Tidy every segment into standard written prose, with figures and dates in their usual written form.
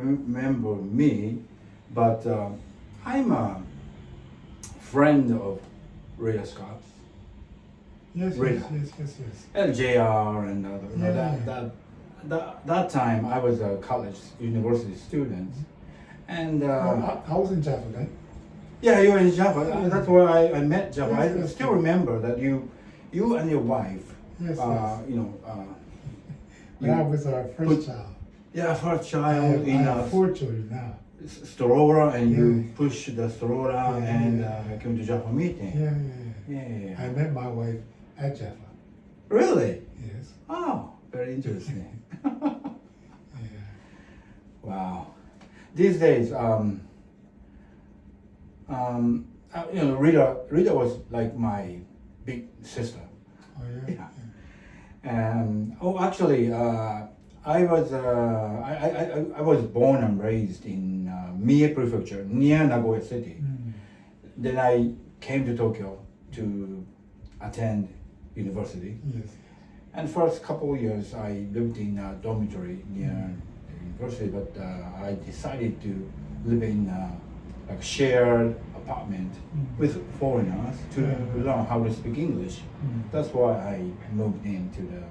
remember me, but I'm a friend of Rita Scott. Yes, Rita. yes. And JR and other. You know, Yeah. that time I was a college university student, and I was in Jaffa then. yeah, you were in Java. That's where I met Java. Yes, I yes, still yes. remember that you and your wife, Yes, you know, But I was our first child. yeah, first I child in have a 4 children now. stroller, and you Yeah. push the stroller and came to Java meeting. Yeah. I met my wife at Jaffa. Really? Yes. Oh, very interesting. Yeah. Wow. These days, you know, Rita was like my big sister. Oh yeah. Yeah. Oh, actually, I was born and raised in Mie Prefecture near Nagoya City. Mm. Then I came to Tokyo to attend university. Yes. And first couple of years I lived in a dormitory near the university, but I decided to live in like shared apartment with foreigners to learn how to speak English. That's why I moved into the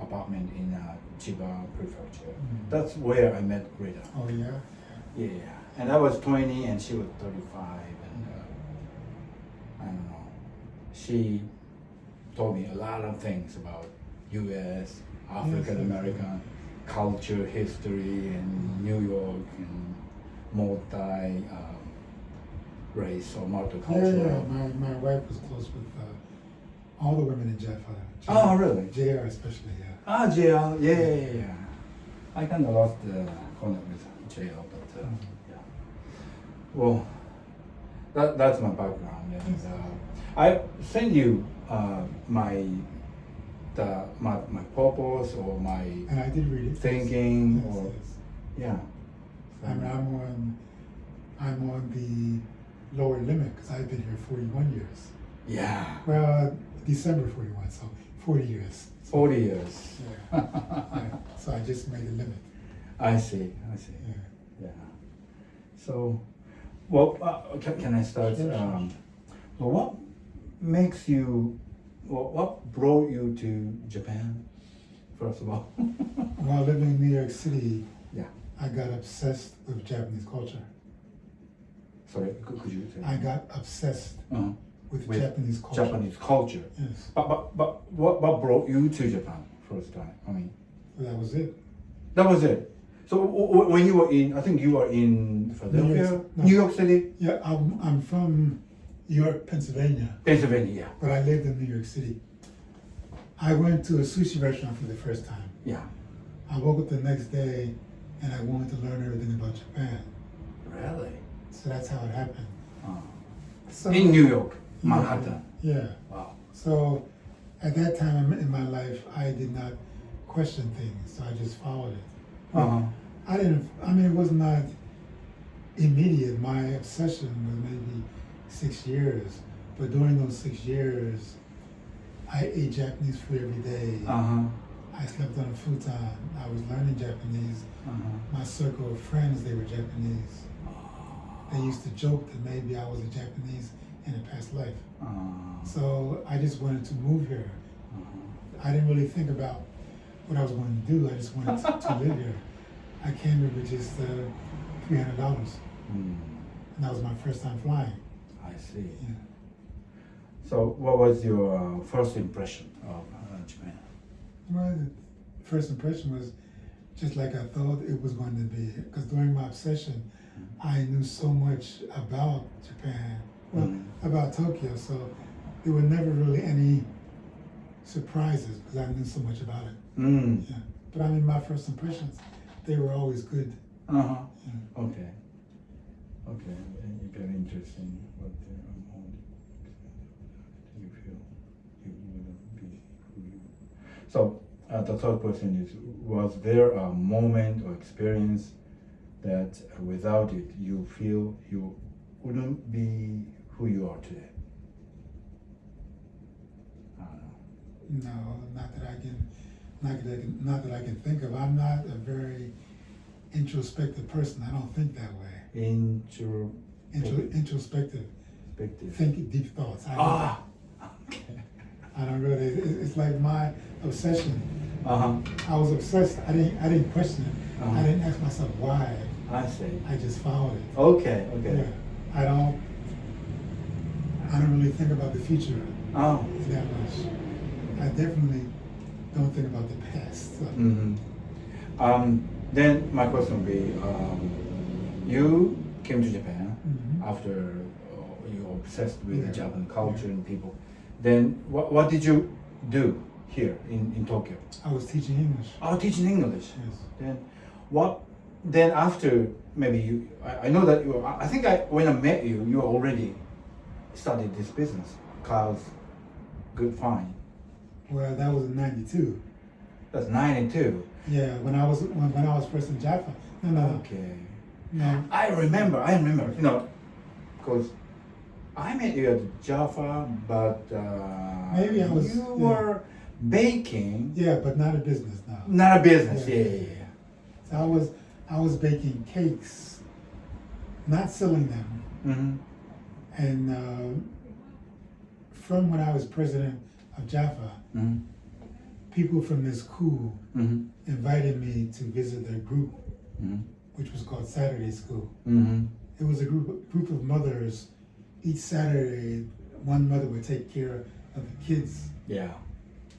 apartment in Chiba Prefecture. That's where I met Rita. Oh yeah. Yeah, and I was 20 and she was 35, and I don't know. She told me a lot of things about U.S., African American culture, history, and New York, and multi race or multicultural. Yeah. My wife was close with all the women in Jaffa. Oh, really? JR especially, yeah. Ah, JL, yeah. I kind of lost contact with JL, but yeah. Well, that's my background, and I send you my purpose or my And I did read it. thinking, Yes, or yes. yeah. I mean, I'm on the lower limit because I've been here 41 years. Yeah. Well, December 41, so 40 years. 40 years. Yeah. So I just made a limit. I see. Yeah. Yeah. So, well, can I start? Sure. Well, what makes you? What brought you to Japan? First of all. While living in New York City, Yeah. I got obsessed with Japanese culture. Sorry, could you say? I got obsessed with Japanese culture. Japanese culture. Yes. But what brought you to Japan first time? I mean, Well, that was it. that was it. So when you were in, I think you were in Philadelphia, No. New York City, Yeah, I'm from York, Pennsylvania, Pennsylvania. but I lived in New York City. I went to a sushi restaurant for the first time. Yeah. I woke up the next day and I wanted to learn everything about Japan. Really? So that's how it happened. Oh. So, In New York, Manhattan. Yeah. Wow. So at that time in my life, I did not question things, so I just followed it. Uh-huh. It was not immediate. My obsession was maybe 6 years, but during those 6 years, I ate Japanese food every day. Uh-huh. I slept on a futon. I was learning Japanese. My circle of friends, they were Japanese. They used to joke that maybe I was a Japanese in a past life. So I just wanted to move here. I didn't really think about what I was going to do. I just wanted to live here. I came here with just $300. And that was my first time flying. I see. Yeah. So what was your first impression of Japan? Well, the first impression was just like I thought it was going to be. Because during my obsession, I knew so much about Japan, about Tokyo, so there were never really any surprises because I knew so much about it. Yeah. But I mean, my first impressions, they were always good. Uh-huh. Yeah. Okay. Very interesting. What you feel you wouldn't be who you. So the third question is: was there a moment or experience that without it you feel you wouldn't be who you are today? I don't know. No, not that I can think of. I'm not a very introspective person. I don't think that way. Introspective. Introspective. Think deep thoughts. Okay. I don't really. It's like my obsession. Uh-huh. I was obsessed. I didn't question it. Uh-huh. I didn't ask myself why. I see. I just followed it. Okay. Yeah. I don't really think about the future Oh. that much. I definitely don't think about the past. So. Then my question would be, you came to Japan after you were obsessed with the Japanese culture and people. Then what did you do here in Tokyo? I was teaching English. Oh, teaching English. Yes. Then after maybe you, I know that you. I think when I met you, you already started this business. Cars, Good Fine. Well, that was in '92. That's 92. Yeah, when I was first in Jaffa. No. Okay. No. I remember. Because I met you at Jaffa, but maybe I was. You were baking. Yeah, but not a business now. Not a business. Yeah. So I was baking cakes, not selling them. And from when I was president of Jaffa, people from this school invited me to visit their group, which was called Saturday School. It was a group of mothers. Each Saturday, one mother would take care of the kids. Yeah.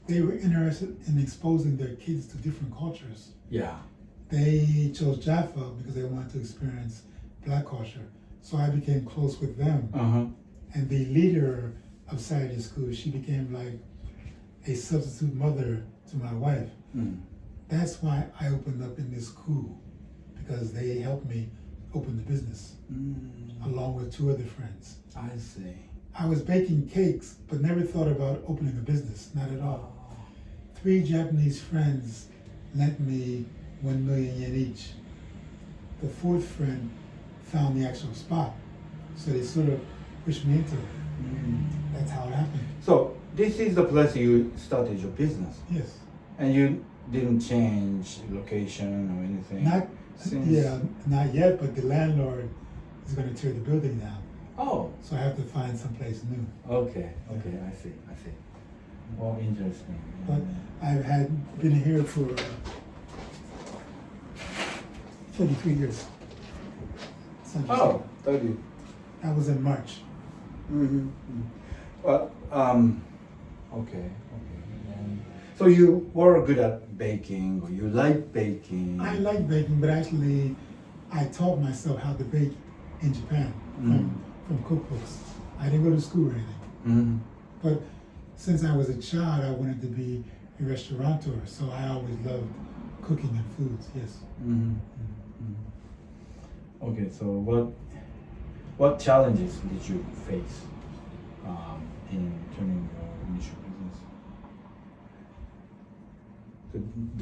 They were interested in exposing their kids to different cultures. Yeah. They chose Jaffa because they wanted to experience Black culture. So I became close with them. And the leader of Saturday School, she became like a substitute mother to my wife. That's why I opened up in this school, because they helped me open the business along with two other friends. I see. I was baking cakes, but never thought about opening a business, not at all. 3 Japanese friends lent me 1 million yen each. The 4th friend found the actual spot, so they sort of pushed me into it. That's how it happened. So this is the place you started your business? Yes. And you didn't change location or anything? Not yet, but the landlord is going to tear the building down. Oh. So I have to find someplace new. Okay, I see. Well, interesting. But I've been here for 33 years. Oh, 30. That was in March. Well, okay. So you were good at baking, or you like baking? I like baking, but actually, I taught myself how to bake in Japan from cookbooks. I didn't go to school or anything. But since I was a child, I wanted to be a restaurateur, so I always loved cooking and foods. Yes. Okay, so what challenges did you face in turning your initial business?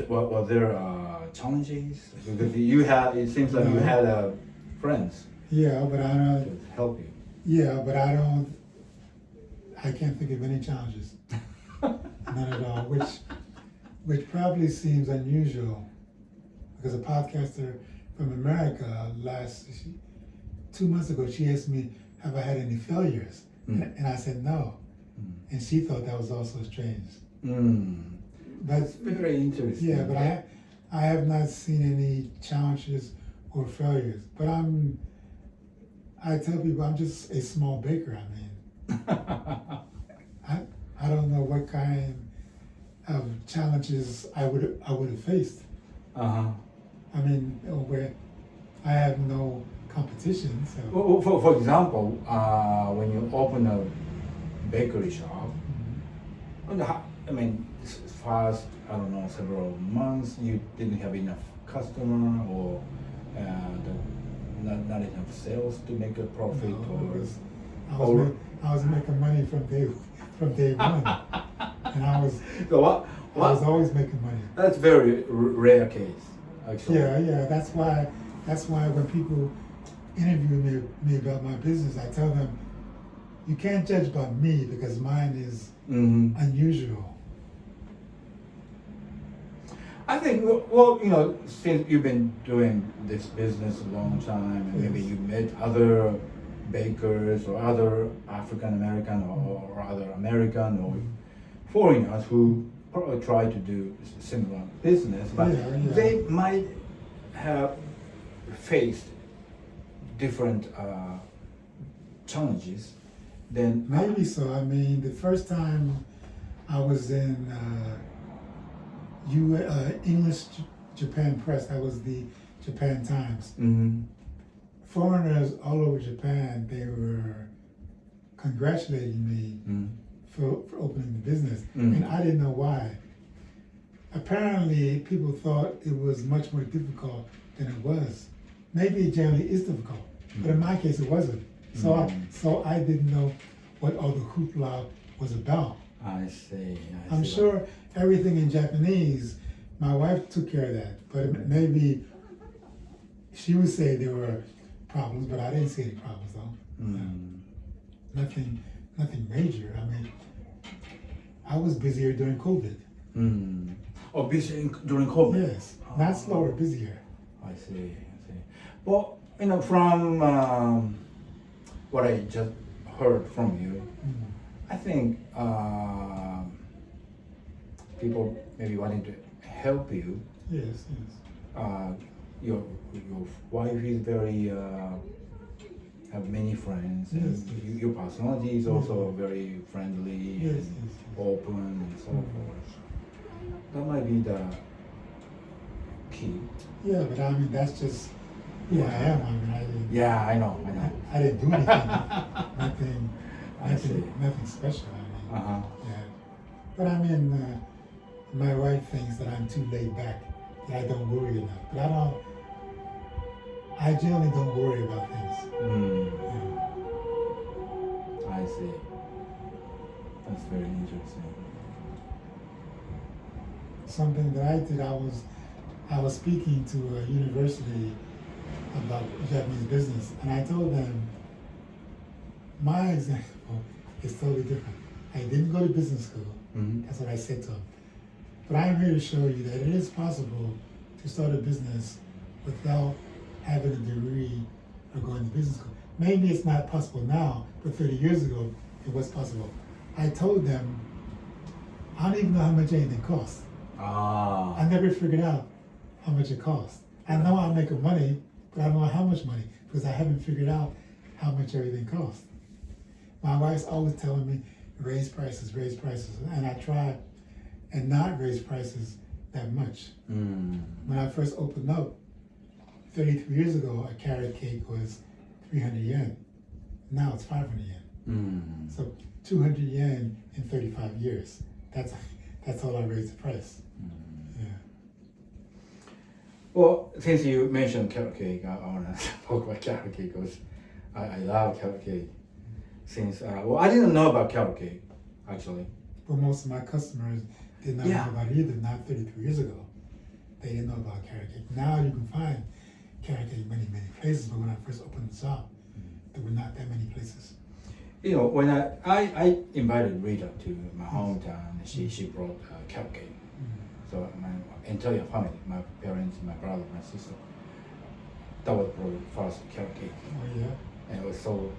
Were there challenges? Because it seems like you had friends. Yeah, but I don't. To help you. Yeah, but I can't think of any challenges. None at all. Which probably seems unusual, because a podcaster from America 2 months ago, she asked me, have I had any failures? And I said no. And she thought that was also strange. That's very interesting. Yeah, but I have not seen any challenges or failures. But I tell people I'm just a small baker. I mean, I don't know what kind of challenges I would have faced. I mean, where I have no competition. So. Well, for example, when you open a bakery shop, I mean, first, I don't know, several months, you didn't have enough customer, or not enough sales to make a profit, No, I was making money from day one, and I was always making money. That's very rare case, actually. Yeah. That's why when people interview me about my business, I tell them, you can't judge by me because mine is unusual. I think, well, you know, since you've been doing this business a long time, and maybe you met other bakers or other African American or other American or foreigners who probably try to do similar business, but they might have faced different challenges. Then maybe so. I mean, the first time I was in English Japan Press, that was the Japan Times. Mm-hmm. Foreigners all over Japan, they were congratulating me for opening the business, and I didn't know why. Apparently, people thought it was much more difficult than it was. Maybe it generally is difficult, but in my case, it wasn't. So I didn't know what all the hoopla was about. I see. I'm sure everything in Japanese, my wife took care of that, but maybe she would say there were problems, but I didn't see any problems though. Nothing major. I mean, I was busier during COVID. Oh, busy during COVID? Yes, not slower, busier. I see. Well, you know, from what I just heard from you, I think people maybe wanting to help you. Yes. Your wife is very have many friends, and your personality is also very friendly and open and so forth. That might be the key. Yeah, but I mean that's just who I am. I mean, I know. I didn't do anything. nothing special. I mean, yeah. But I mean, my wife thinks that I'm too laid back, that I don't worry enough. But I generally don't worry about things. Yeah. I see. That's very interesting. Something that I did, I was speaking to a university about Japanese business, and I told them my example is totally different. I didn't go to business school. That's what I said to them. But I'm here to show you that it is possible to start a business without having a degree or going to business school. Maybe it's not possible now, but 30 years ago, it was possible. I told them, I don't even know how much anything costs. I never figured out how much it costs. I know I'm making money, but I don't know how much money because I haven't figured out how much everything costs. My wife's always telling me, raise prices, and I try and not raise prices that much. When I first opened up, 33 years ago, a carrot cake was 300 yen. Now it's 500 yen. So 200 yen in 35 years. That's all I raised the price. Yeah. Well, since you mentioned carrot cake, I want to talk about carrot cake because I love carrot cake. Since I didn't know about carrot cake actually. But most of my customers did not know about it either. Not 33 years ago, they didn't know about carrot cake. Now you can find carrot cake many places. But when I first opened the shop, there were not that many places. You know, when I invited Rita to my hometown, she brought carrot cake. So my entire family, my parents, my brother, my sister, that was probably the first carrot cake. Oh yeah. And it was so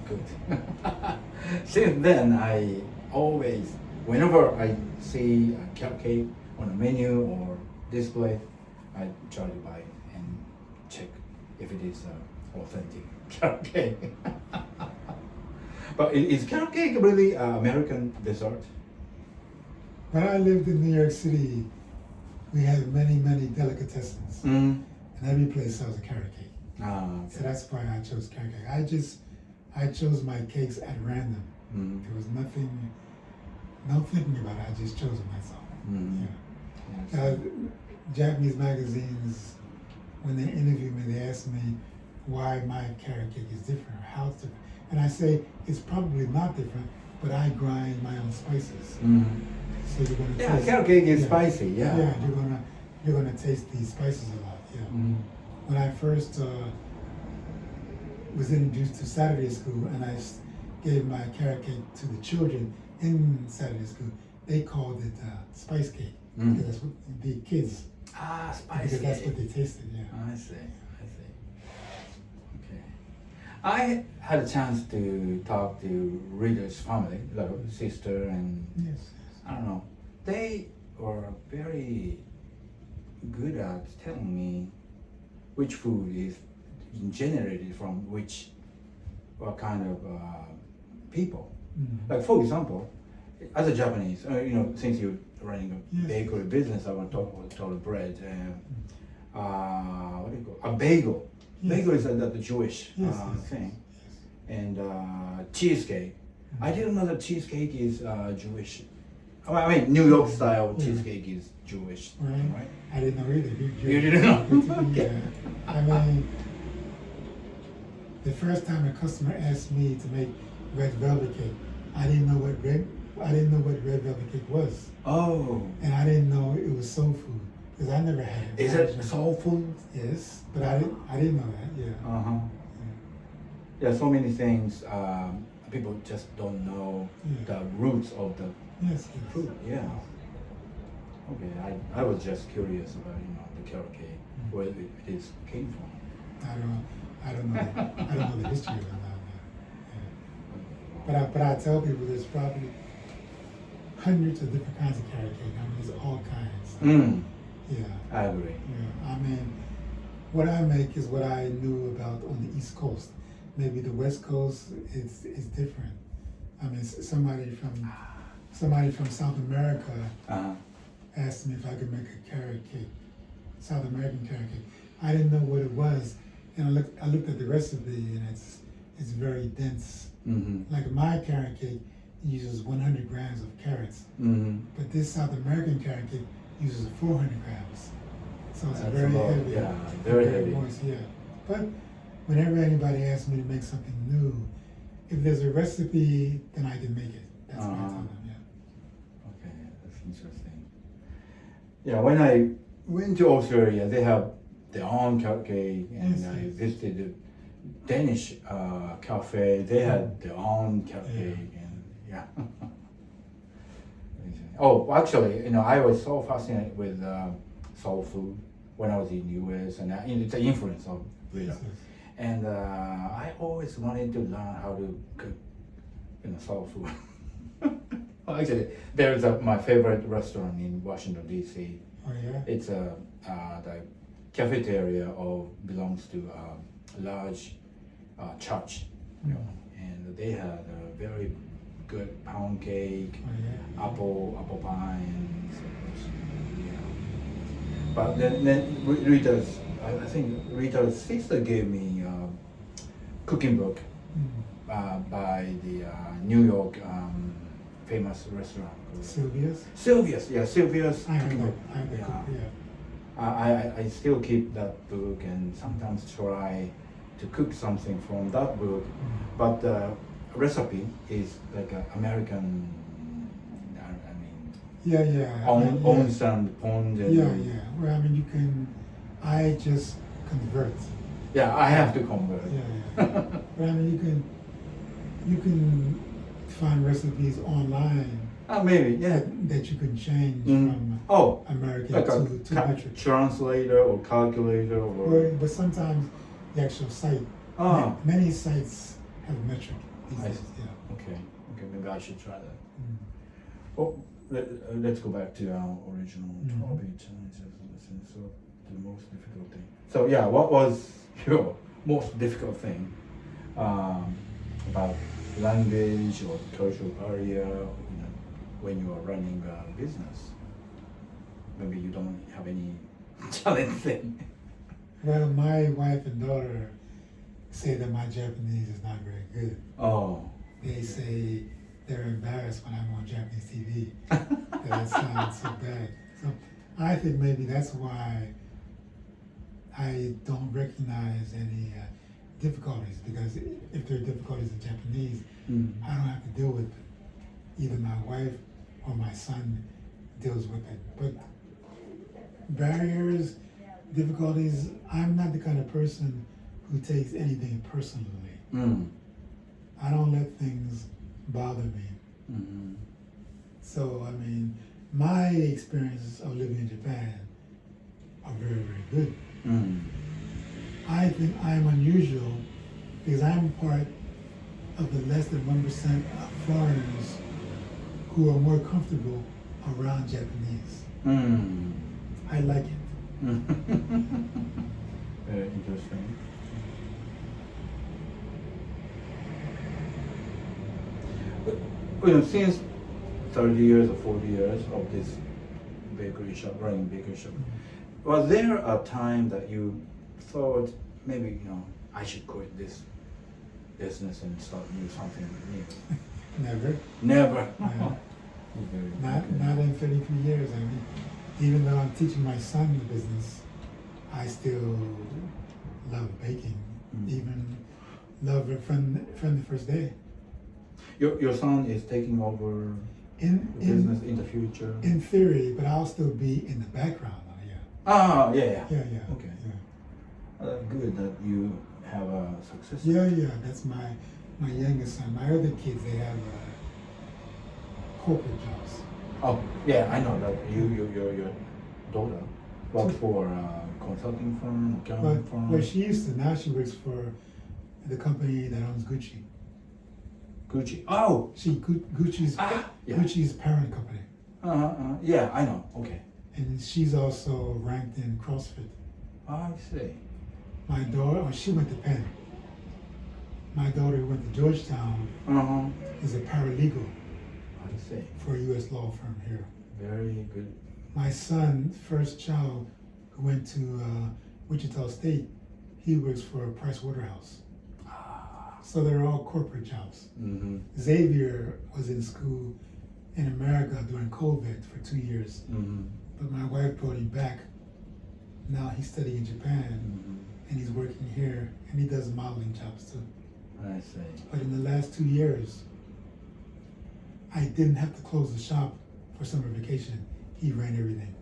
good. Since then, I always, whenever I see a carrot cake on a menu or display, I try to buy it and check if it is authentic carrot cake. But is carrot cake really American dessert? When I lived in New York City, we had many delicatessens, and every place sells a carrot cake. Okay. So that's why I chose carrot cake. I chose my cakes at random. There was no thinking about it. I just chose it myself. Yeah. Japanese magazines, when they interview me, they ask me why my carrot cake is different, or how it's different. And I say, it's probably not different, but I grind my own spices. So you're gonna taste, carrot cake is spicy, Yeah, you're gonna taste these spices a lot, When I first was introduced to Saturday school and I gave my carrot cake to the children in Saturday school, they called it spice cake. Because that's what the kids Ah, spicy. Because that's what they tasted, yeah. I see. Okay. I had a chance to talk to Rita's family, like sister and Yes. I don't know. They were very good at telling me which food is generated from what kind of people. Mm. Like for example, as a Japanese, since you're running a Yes. bakery business, I want to talk about bread and what do you call a bagel. Yes. Bagel is the Jewish Yes, thing, yes. and cheesecake. I didn't know that cheesecake is Jewish. I mean, New York style cheesecake is Jewish, right? I didn't know either. You didn't know? Yeah. I mean, the first time a customer asked me to make red velvet cake, I didn't know what red velvet cake was, Oh, and I didn't know it was soul food because I never had it. is it soul food? Yes, but I didn't know that. Yeah. Uh-huh. Yeah, so many things people just don't know the roots of the Yes. food. Yeah. Okay, I was just curious about the carrot cake, where it came from. I don't know the history of it now. Yeah. But I tell people there's probably hundreds of different kinds of carrot cake. I mean, there's all kinds. Mm, Yeah. I agree. Yeah. I mean, what I make is what I knew about on the East Coast. Maybe the West Coast is different. I mean, somebody from South America asked me if I could make a carrot cake, South American carrot cake. I didn't know what it was, and I looked at the recipe, and it's very dense. Mm-hmm. Like my carrot cake uses 100 grams of carrots, Mm-hmm. but this South American carrot cake uses 400 grams. So it's That's very a lot, heavy. yeah, very heavy. Moist, yeah. But whenever anybody asks me to make something new, if there's a recipe, then I can make it. That's what I tell them, yeah. Okay, that's interesting. Yeah, when I went to Australia, they have their own carrot cake, and Yes, I yes. visited the Danish cafe. They had their own carrot Yeah. cake, and yeah. Oh, actually, I was so fascinated with soul food when I was in US, and it's an influence of Rita. Yes, yes. And I always wanted to learn how to cook, soul food. Well, actually, there's my favorite restaurant in Washington D.C. Oh yeah. It's the cafeteria belongs to a large church, and they had a very good pound cake, Oh yeah. apple pie, and so yeah. But then Rita's, I think Rita's sister gave me a cooking book by the New York famous restaurant. Sylvia's. Sylvia's I cooking know. book. I know. Yeah. I still keep that book and sometimes try to cook something from that book, but the recipe is like an American. I mean, Yeah. onsen pond. And, Yeah. Well, I mean, I just convert. Yeah, I have to convert. Yeah. But I mean, you can find recipes online Maybe, yeah. that you can change Mm. from Oh, American like a to metric. translator or calculator or. But sometimes the actual site, Ah. many sites have metric these I days. see. Yeah. Okay, maybe I should try that. Mm. Oh, let's go back to our original Mhm. topic. So the most difficult thing. So yeah, what was your most difficult thing about language or cultural barrier? When you are running a business, maybe you don't have any challenge thing. Well, my wife and daughter say that my Japanese is not very good. Oh. They say they're embarrassed when I'm on Japanese TV. That it sounds so bad. So I think maybe that's why I don't recognize any difficulties, because if there are difficulties in Japanese, I don't have to deal with it. Either my wife or my son deals with it. But barriers, difficulties, I'm not the kind of person who takes anything personally. I don't let things bother me. Mm-hmm. So, I mean, my experience of living in Japan are very, very good. Mm. I think I'm unusual because I'm part of the less than 1% of foreigners who are more comfortable around Japanese. Mm. I like it. Very interesting. Since 30 years or 40 years of this bakery shop, running bakery shop, was there a time that you thought maybe I should quit this business and start do something new? Never. Never. Not in 33 years. I mean, even though I'm teaching my son the business, I still love baking. Even love it from the first day. Your son is taking over the business in the future? In theory, but I'll still be in the background. Yeah. Yeah. Okay. Yeah. Good that you have a success. Yeah. That's my youngest son. My other kids, they have corporate jobs. Oh, yeah, I know that your daughter works for a consulting firm, accounting firm. Well, she used to. Now she works for the company that owns Gucci. Gucci. Oh. Gucci's parent company. Yeah, I know. Okay. And she's also ranked in CrossFit. I see. My daughter, she went to Penn. My daughter who went to Georgetown is a paralegal. I see. For a U.S. law firm here. Very good. My son, first child, who went to Wichita State, he works for Price Waterhouse. So they're all corporate jobs. Mm-hmm. Xavier was in school in America during COVID for 2 years. Mm-hmm. But my wife brought him back. Now he's studying in Japan, and he's working here, and he does modeling jobs too. I see. But in the last 2 years, I didn't have to close the shop for summer vacation. He ran everything.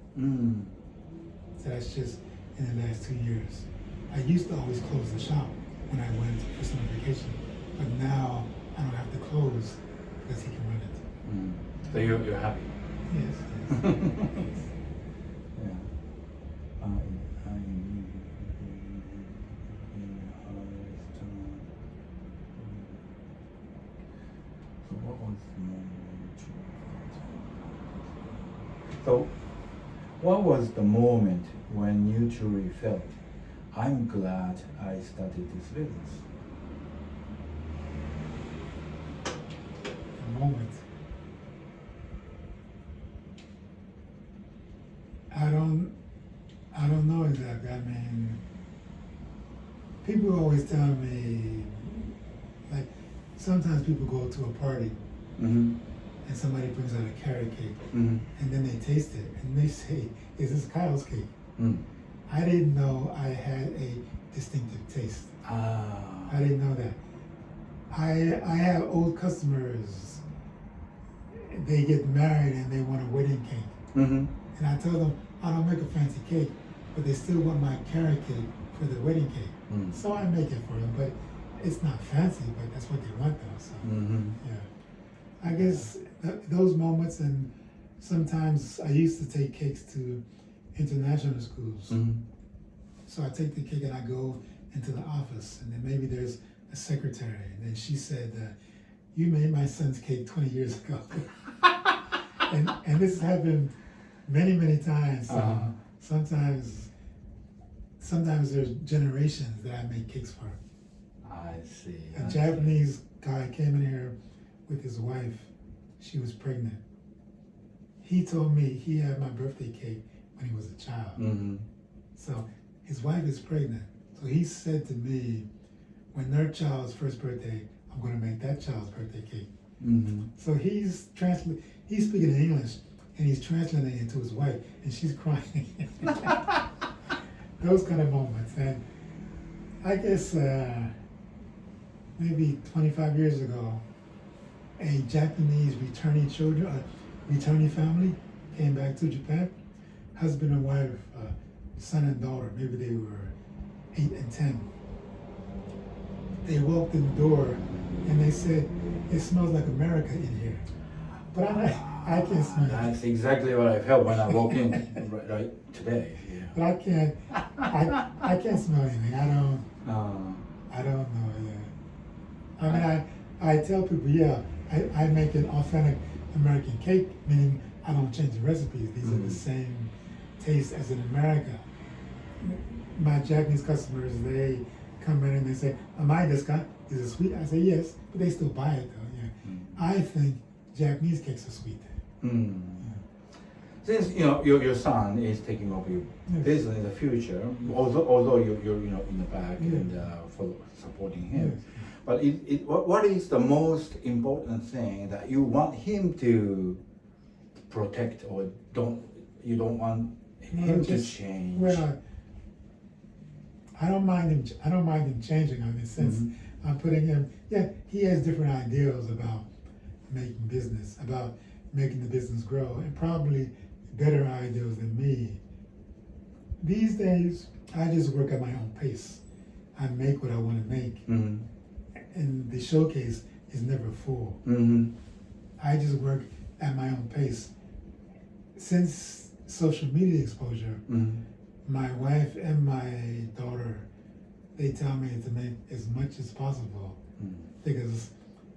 So that's just in the last 2 years. I used to always close the shop when I went for summer vacation, but now I don't have to close because he can run it. So you're happy? Yes. Yeah. So what was the moment when you truly felt, I'm glad I started this business? The moment. I don't know exactly. I mean, people always tell me, like, sometimes people go to a party and somebody brings out a carrot cake and then they taste it and they say, is this Kyle's cake? I didn't know I had a distinctive taste. I didn't know that. I have old customers, they get married and they want a wedding cake. And I tell them, I don't make a fancy cake, but they still want my carrot cake for the wedding cake. So I make it for them, but it's not fancy, but that's what they want though. So yeah, I guess those moments, and sometimes I used to take cakes to international schools. So I take the cake and I go into the office, and then maybe there's a secretary, and then she said, you made my son's cake 20 years ago. and this has happened many times. Sometimes there's generations that I make cakes for. I see. A Japanese guy came in here with his wife. She was pregnant. He told me he had my birthday cake when he was a child. So his wife is pregnant. So he said to me, when their child's first birthday, I'm going to make that child's birthday cake. So he's speaking in English, and he's translating it to his wife, and she's crying. Those kind of moments. And I guess maybe 25 years ago, a Japanese returning family came back to Japan. Husband and wife, son and daughter, maybe they were 8 and 10. They walked in the door and they said, it smells like America in here. But I can't smell it. That's exactly what I felt when I walked in right today. Yeah. But I can't smell anything. I don't know. Yeah. I mean, I tell people, yeah, I make an authentic American cake, meaning I don't change the recipes. These are the same taste as in America. My Japanese customers, they come in and they say, "Amai desu ka? Is it sweet?" I say, "Yes," but they still buy it though. Yeah. I think Japanese cakes are sweet. Mm. Since your son is taking over your business in the future, although you're in the back and for supporting him, Yes. but what is the most important thing that you want him to protect or you don't want him to change? Well, I don't mind him. I don't mind him changing. I mean, since I'm putting him, he has different ideals about making business, about making the business grow, and probably better ideals than me. These days, I just work at my own pace. I make what I want to make, and the showcase is never full. I just work at my own pace. Since social media exposure, my wife and my daughter, they tell me to make as much as possible because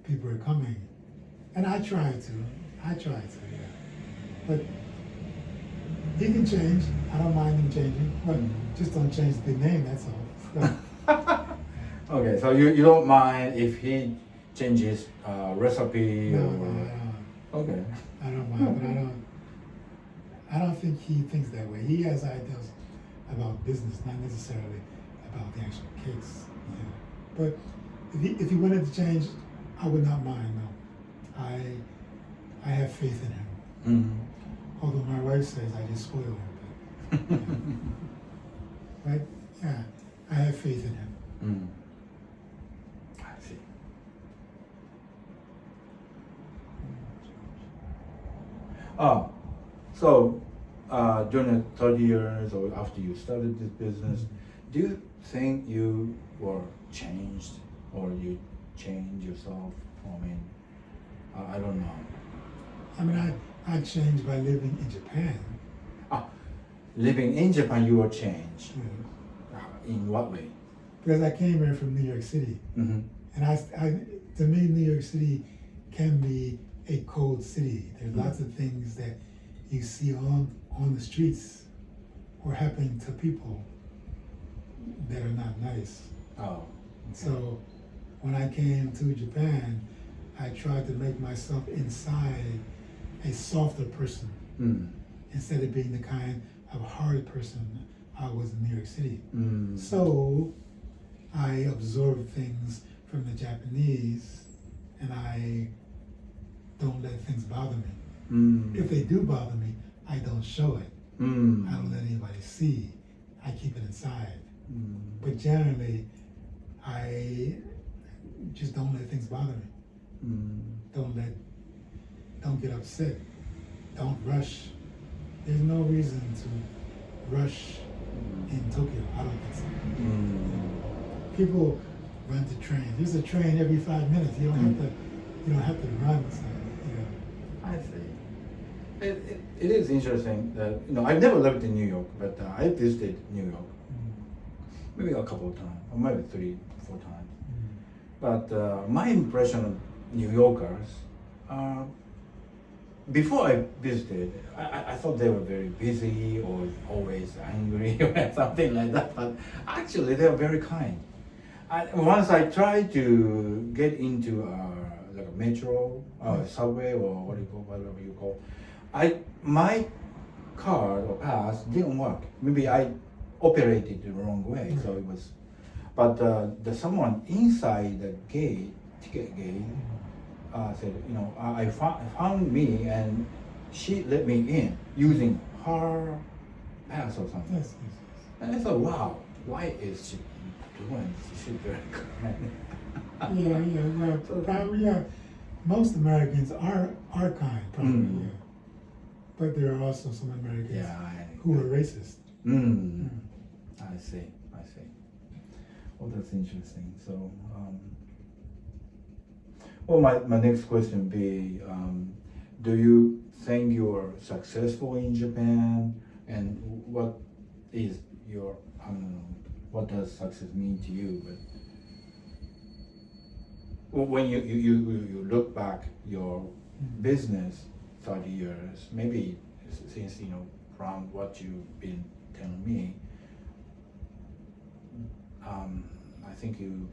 people are coming. And I try to, yeah. But he can change. I don't mind him changing, but just don't change the name, that's all. Okay, so you don't mind if he changes recipe No, or... no, Okay. I don't mind, but I don't think he thinks that way. He has ideas about business, not necessarily about the actual cakes. Yeah. But if he wanted to change, I would not mind. No, I have faith in him. Although my wife says I just spoil him. But yeah, I have faith in him. I see. So during the 30 years or after you started this business, do you think you were changed or you changed yourself? I mean, I don't know. I mean, I changed by living in Japan. Living in Japan, you were changed. In what way? Because I came here from New York City, and to me, New York City can be a cold city. There's lots of things that you see on the streets or happening to people that are not nice. Okay. So when I came to Japan, I tried to make myself inside a softer person instead of being the kind of hard person I was in New York City. So I absorbed things from the Japanese and I don't let things bother me. If they do bother me, I don't show it. I don't let anybody see. I keep it inside. But generally, I just don't let things bother me. Don't get upset. Don't rush. There's no reason to rush in Tokyo. I don't think so. People run to trains. There's a train every 5 minutes. You don't have to run. So, I see. It is interesting that I've never lived in New York, but I visited New York maybe a couple of times, or maybe 3-4 times. But my impression of New Yorkers, before I visited, I thought they were very busy or always angry or something like that. But actually, they are very kind. Once I tried to get into like a metro, subway, or whatever you call, my card or pass didn't work. Maybe I operated the wrong way, so it was. But the someone inside the ticket gate, said, I found me and she let me in using her pass or something. Yes. And I thought, wow, why is she doing this? She's very kind. Well, probably, most Americans are kind, probably, But there are also some Americans who are racist. I see. Well, that's interesting. So, well, my next question would be, do you think you're successful in Japan? And what is your, I don't know, what does success mean to you? But when you look back your business 30 years, maybe since, from what you've been telling me, I think you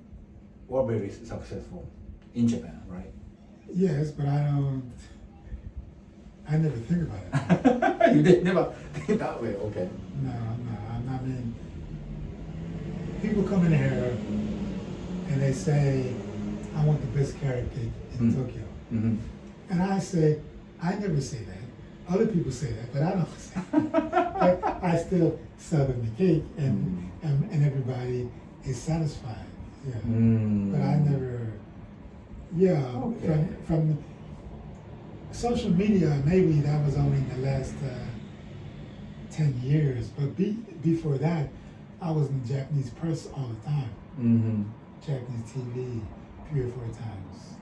were very successful in Japan, right? Yes, but I never think about it. You did never think that way, okay. No, I mean, people come in here and they say, I want the best carrot cake in Tokyo. Mm-hmm. And I say, I never say that. Other people say that, but I don't say that. I still sell them the cake, and everybody is satisfied. Yeah. But I never, Okay. from social media, maybe that was only in the last 10 years. But before that, I was in the Japanese press all the time. Mm-hmm. Japanese TV 3 or 4 times.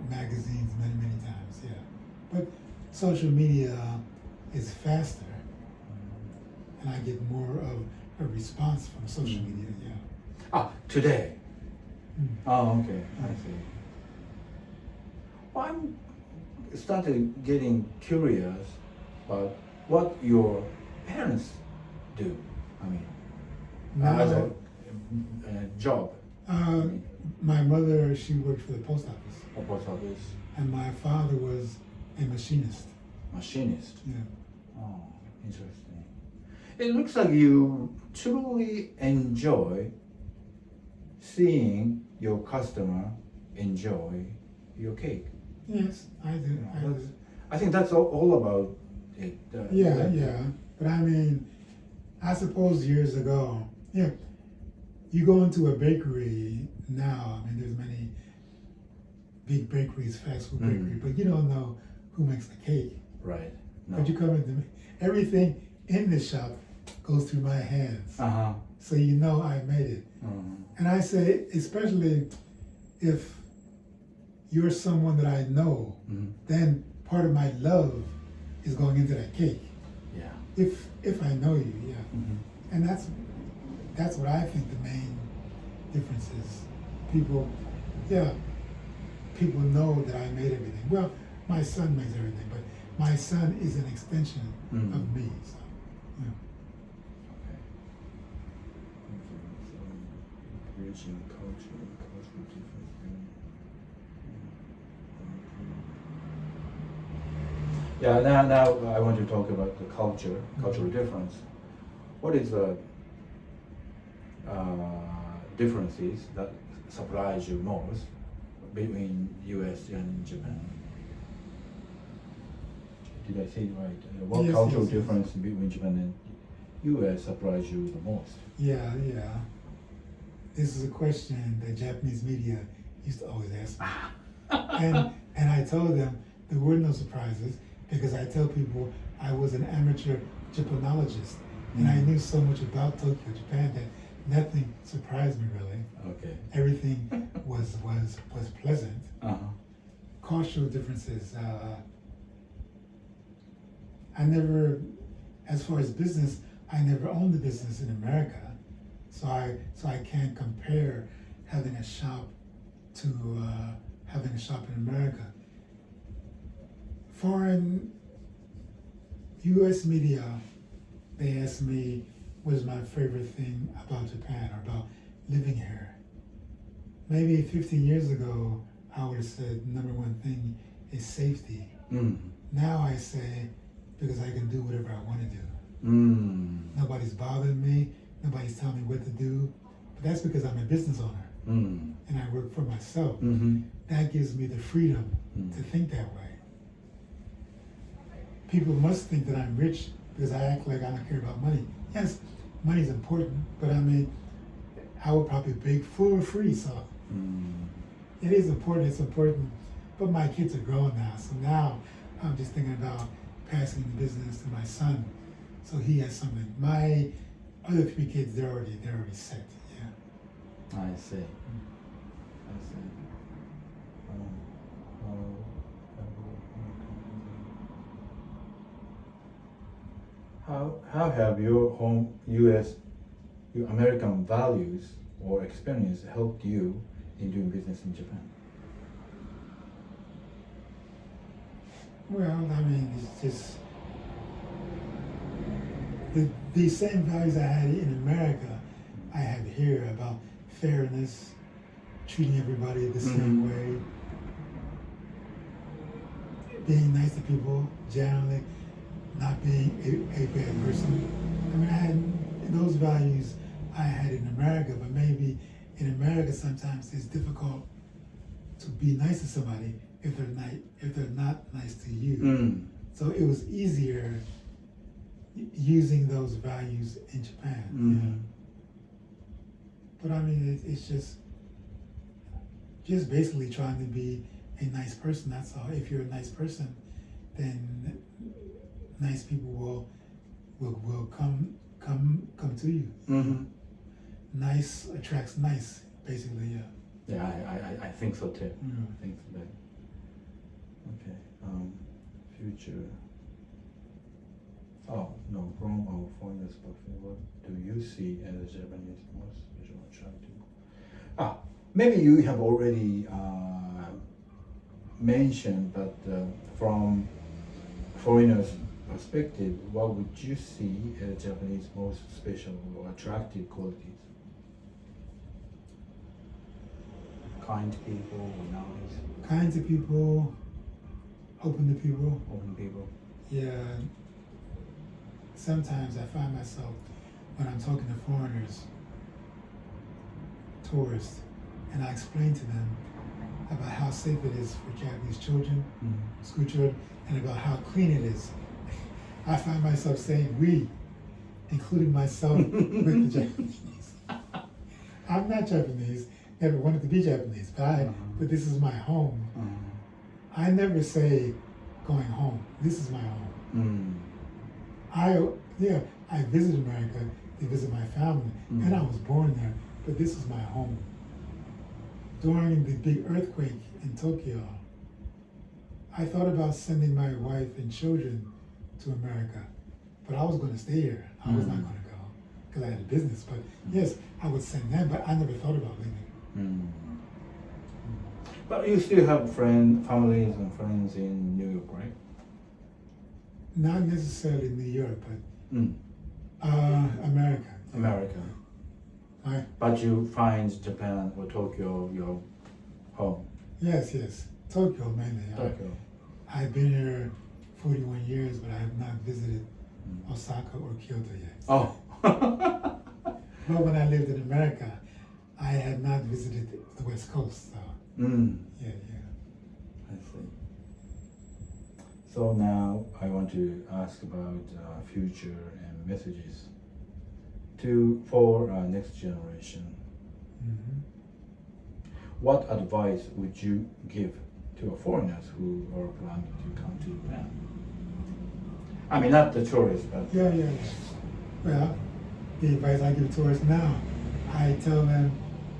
Magazines many times, yeah. But social media is faster, and I get more of a response from social media, yeah. Today. Mm. Oh, okay, I see. Well, I'm started getting curious about what your parents do. I mean, as a job. My mother, she worked for the post office, A post office and my father was a machinist. machinist. Yeah. Oh, interesting. It looks like you truly enjoy seeing your customer enjoy your cake. Yes, I do. I think that's all about it. Yeah. But I mean, I suppose years ago, you go into a bakery now, I mean, there's many big bakeries, fast food bakeries, but you don't know who makes the cake. Right. No. But you come into everything in the shop goes through my hands. Uh-huh. So you know I made it. And I say, especially if you're someone that I know, then part of my love is going into that cake. Yeah. If I know you, yeah. And that's what I think the main difference is. People know that I made everything. Well, my son makes everything, but my son is an extension of me. So, yeah. Bridging cultural difference. Yeah, now I want to talk about the cultural difference. What is the differences that surprise you most between US and Japan? Did I say it right? What Yes, cultural yes. difference between Japan and US surprise you the most? Yeah. This is a question that Japanese media used to always ask me. and I told them there were no surprises because I tell people I was an amateur Japanologist and I knew so much about Tokyo, Japan that nothing surprised me really. Okay. Everything was pleasant. Cultural differences. I never, as far as business, I never owned a business in America. So I can't compare having a shop to having a shop in America. Foreign U.S. media, they ask me what is my favorite thing about Japan or about living here. Maybe 15 years ago, I would have said number one thing is safety. Now I say because I can do whatever I want to do. Nobody's bothering me. Nobody's telling me what to do. But that's because I'm a business owner and I work for myself. That gives me the freedom to think that way. People must think that I'm rich because I act like I don't care about money. Yes, money's important, but I mean, I would probably bake for free, so it is important, it's important. But my kids are grown now, so now I'm just thinking about passing the business to my son, so he has something. My other 3 kids, they're already set. Yeah. I see. How have your home U.S. your American values or experience helped you in doing business in Japan? Well, I mean, it's just the same values I had in America, I have here about fairness, treating everybody the same way, being nice to people, generally, not being a bad person. I mean, I had those values I had in America, but maybe in America sometimes it's difficult to be nice to somebody if they're not nice to you. So it was easier using those values in Japan. But I mean, it's just basically trying to be a nice person. That's all. If you're a nice person, then nice people will come to you. Nice attracts nice, basically. Yeah, I think so too. I think so. Okay. Future. Oh no, from our foreigners, but what do you see as Japanese most special attractive? Maybe you have already mentioned, but from foreigners' perspective, what would you see as Japanese most special or attractive qualities? Kind people or nice? Kind to people, open to people. Open people. Yeah. Sometimes I find myself, when I'm talking to foreigners, tourists, and I explain to them about how safe it is for Japanese children, school children, and about how clean it is. I find myself saying we, including myself with the Japanese. I'm not Japanese, never wanted to be Japanese, but this is my home. I never say going home. This is my home. I visit America to visit my family, and I was born there, but this is my home. During the big earthquake in Tokyo, I thought about sending my wife and children to America, but I was going to stay here. I was not going to go because I had a business, but yes, I would send them, but I never thought about leaving. But you still have families and friends in New York, right? Not necessarily New York, but America. America. Right. But you find Japan or Tokyo your home? Yes. Tokyo mainly. Tokyo. I've been here 41 years, but I have not visited Osaka or Kyoto yet. Oh. But when I lived in America, I had not visited the West Coast. So. Yeah. I see. So now I want to ask about future and messages for next generation. What advice would you give to foreigners who are planning to come to Japan? I mean, not the tourists, but... Yeah. Well, the advice I give tourists now, I tell them,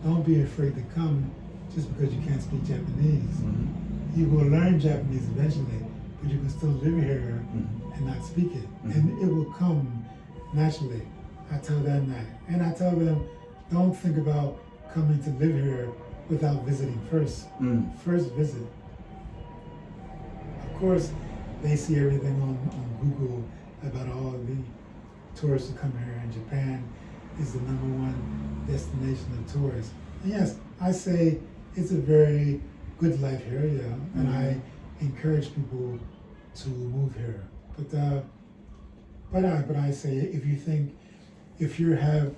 don't be afraid to come just because you can't speak Japanese. You will learn Japanese eventually, but you can still live here and not speak it. And it will come naturally. I tell them that. And I tell them, don't think about coming to live here without visiting first. First visit. Of course, they see everything on Google about all the tourists who come here, and Japan is the #1 destination of tourists. And yes, I say it's a very good life here, and I encourage people to move here. But I say if you have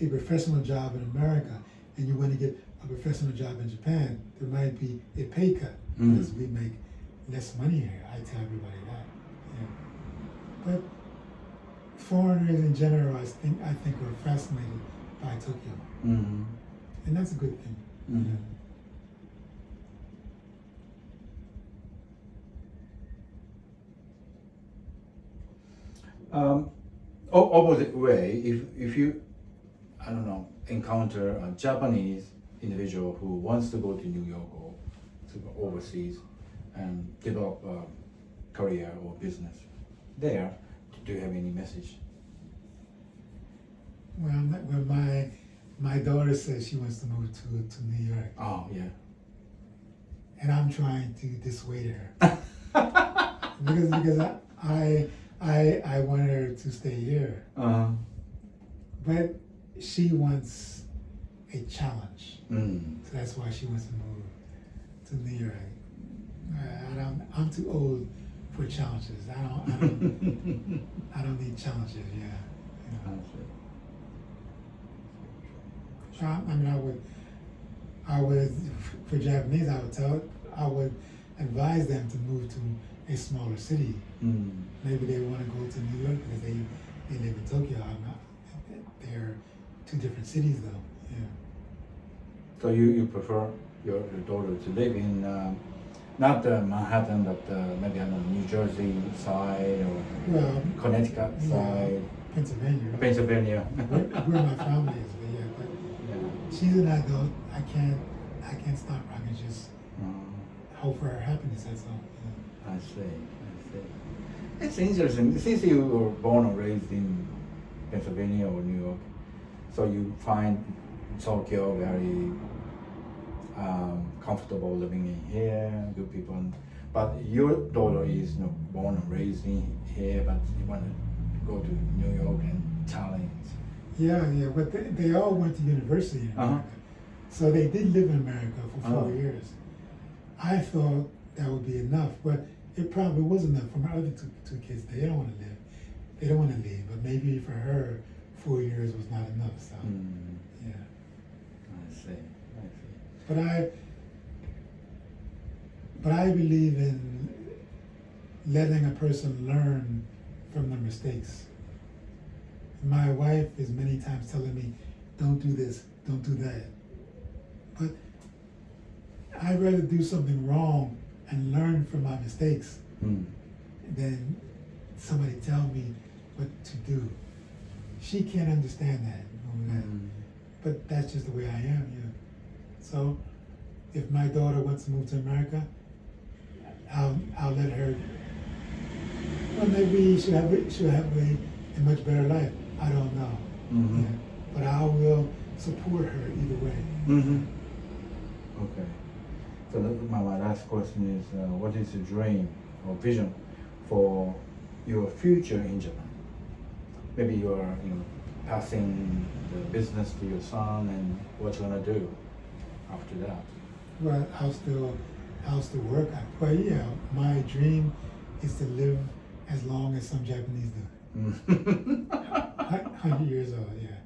a professional job in America and you want to get a professional job in Japan, there might be a pay cut because we make less money here. I tell everybody that. But foreigners in general, I think are fascinated by Tokyo, and that's a good thing. Opposite way, if you, I don't know, encounter a Japanese individual who wants to go to New York or to go overseas and develop a career or business there, do you have any message? Well, my daughter says she wants to move to New York, Oh, yeah. and I'm trying to dissuade her because I want her to stay here, but she wants a challenge, so that's why she wants to move to New York. I'm too old for challenges. I don't need challenges. Yeah. I mean, I would, for Japanese, I would advise them to move to a smaller city. Maybe they want to go to New York because they live in Tokyo. They're two different cities, though. Yeah. So you prefer your daughter to live in not Manhattan, but maybe on the New Jersey side or Connecticut side, Pennsylvania. Pennsylvania. Where my family is, but yeah. But she's an adult. I can't stop her. I can just hope for her happiness. That's all. Yeah. I see. It's interesting. Since you were born and raised in Pennsylvania or New York, so you find Tokyo very comfortable living in here, good people. But your daughter is born and raised in here, but you want to go to New York and challenge. Yeah, but they all went to university in America. So they did live in America for 4 years. I thought that would be enough, but it probably was enough for my other two kids. They don't want to live. They don't want to leave, but maybe for her, 4 years was not enough. So, yeah. I see. But I believe in letting a person learn from their mistakes. My wife is many times telling me, don't do this, don't do that. But I'd rather do something wrong and learn from my mistakes than somebody tell me what to do. She can't understand that. But that's just the way I am, yeah. So if my daughter wants to move to America, I'll let her. Well, maybe she'll have a much better life. I don't know. Yeah. But I will support her either way. Okay. So my last question is, what is your dream or vision for your future in Japan? Maybe you are passing the business to your son, and what you're gonna do after that? Well, I'll still work. But yeah, my dream is to live as long as some Japanese do. 100 years old, yeah.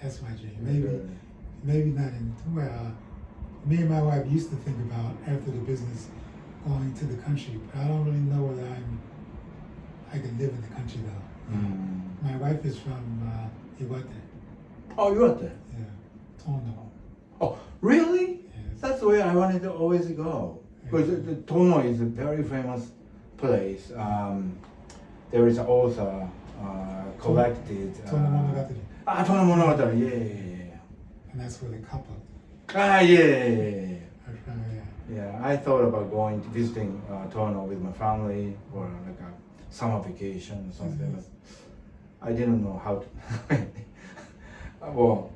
That's my dream. Maybe not in, me and my wife used to think about after the business going to the country, but I don't really know whether I can live in the country though. My wife is from Iwate. Oh, Iwate? Yeah, Tono. Oh, really? Yes. That's where I wanted to always go. Because the Tono is a very famous place. There is also collected. Tono Monogatari. Tono Monogatari, yeah. And that's where the couple. Yeah. Yeah. Yeah, I thought about visiting Tono with my family or like a summer vacation or something. But I didn't know how to. Well,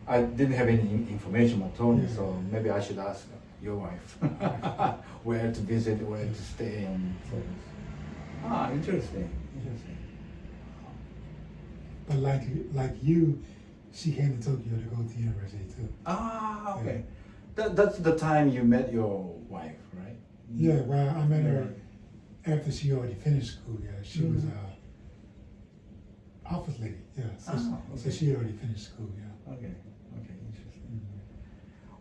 I didn't have any information about Tono, so maybe I should ask your wife where to visit, where to stay, and so. Interesting. But like you, she came to Tokyo to go to university too. Okay. That's the time you met your wife, right? Yeah, well, I met her after she already finished school. Yeah, she was office lady. Yeah, so she already finished school. Yeah. Okay, interesting.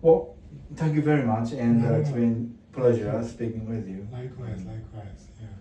Well, thank you very much, and it's been a pleasure speaking with you. Likewise, yeah.